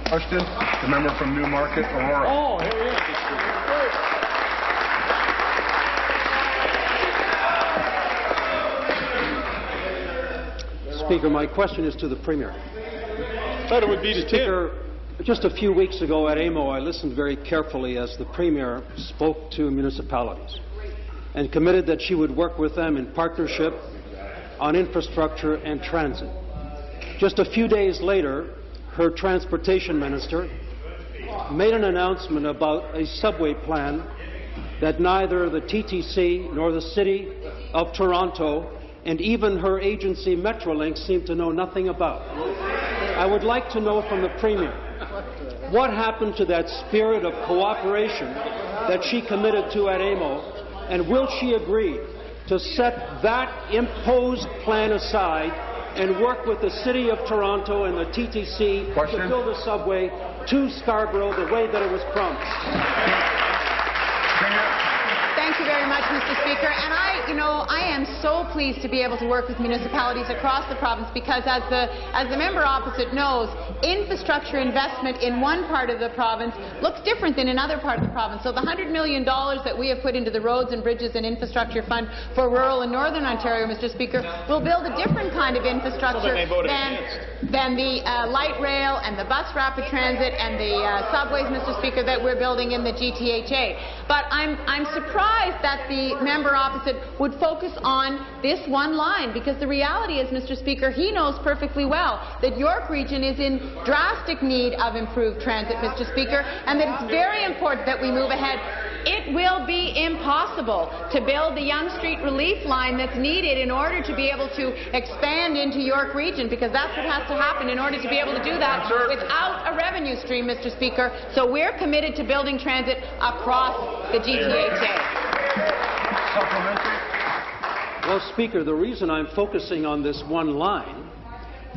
Question, the member from Newmarket, Aurora. Oh, here he is. Speaker, my question is to the Premier. Thought it would be to Speaker, just a few weeks ago at AMO, I listened very carefully as the Premier spoke to municipalities and committed that she would work with them in partnership on infrastructure and transit. Just a few days later, her Transportation Minister made an announcement about a subway plan that neither the TTC nor the City of Toronto and even her agency Metrolink seem to know nothing about. I would like to know from the Premier, what happened to that spirit of cooperation that she committed to at AMO, and will she agree to set that imposed plan aside and work with the City of Toronto and the TTC to build a subway to Scarborough the way that it was promised? Thank you very much, Mr. Speaker. And I am so pleased to be able to work with municipalities across the province because, as the member opposite knows, infrastructure investment in one part of the province looks different than in another part of the province. So the $100 million that we have put into the Roads and Bridges and Infrastructure Fund for rural and northern Ontario, Mr. Speaker, will build a different kind of infrastructure than the light rail and the bus rapid transit and the subways, Mr. Speaker, that we're building in the GTHA. But I'm surprised that the member opposite would focus on this one line, because the reality is, Mr. Speaker, he knows perfectly well that York Region is in drastic need of improved transit, Mr. Speaker, and that it's very important that we move ahead. It will be impossible to build the Yonge Street Relief Line that's needed in order to be able to expand into York Region, because that's what has to happen in order to be able to do that without a revenue stream, Mr. Speaker. So we're committed to building transit across the GTHA. Well, Speaker, the reason I'm focusing on this one line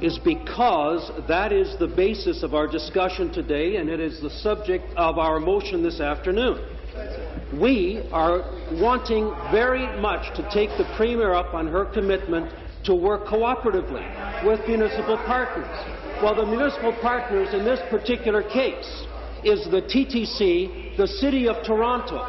is because that is the basis of our discussion today, and it is the subject of our motion this afternoon. We are wanting very much to take the Premier up on her commitment to work cooperatively with municipal partners. Well, the municipal partners in this particular case is the TTC, the City of Toronto.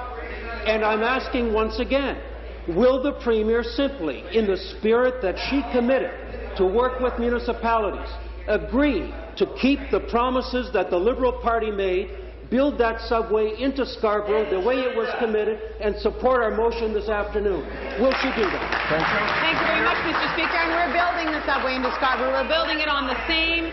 And I'm asking once again, will the Premier simply, in the spirit that she committed to work with municipalities, agree to keep the promises that the Liberal Party made, build that subway into Scarborough the way it was committed, and support our motion this afternoon? Will she do that? Thank you very much, Mr. Speaker. And we're building the subway into Scarborough. We're building it on the same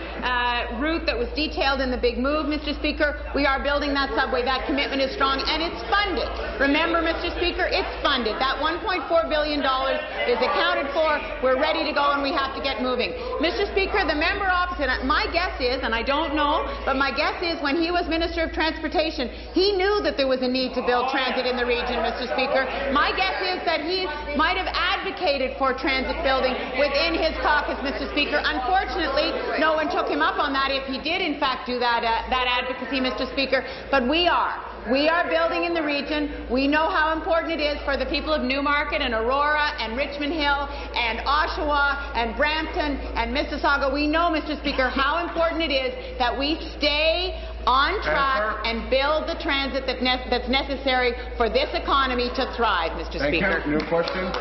route that was detailed in the Big Move, Mr. Speaker. We are building that subway. That commitment is strong, and it's funded. Remember, Mr. Speaker, it's funded. That $1.4 billion is accounted for. We're ready to go, and we have to get moving. Mr. Speaker, the member opposite, my guess is, and I don't know, but my guess is when he was Minister of Transportation, he knew that there was a need to build transit in the region, Mr. Speaker. My guess is that he might have advocated for transit building within his caucus, Mr. Speaker. Unfortunately, no one took him up on that if he did, in fact, do that advocacy, Mr. Speaker. But we are. We are building in the region. We know how important it is for the people of Newmarket and Aurora and Richmond Hill and Oshawa and Brampton and Mississauga. We know, Mr. Speaker, how important it is that we stay on track and build the transit that's necessary for this economy to thrive, Mr. Speaker. Thank you. New question.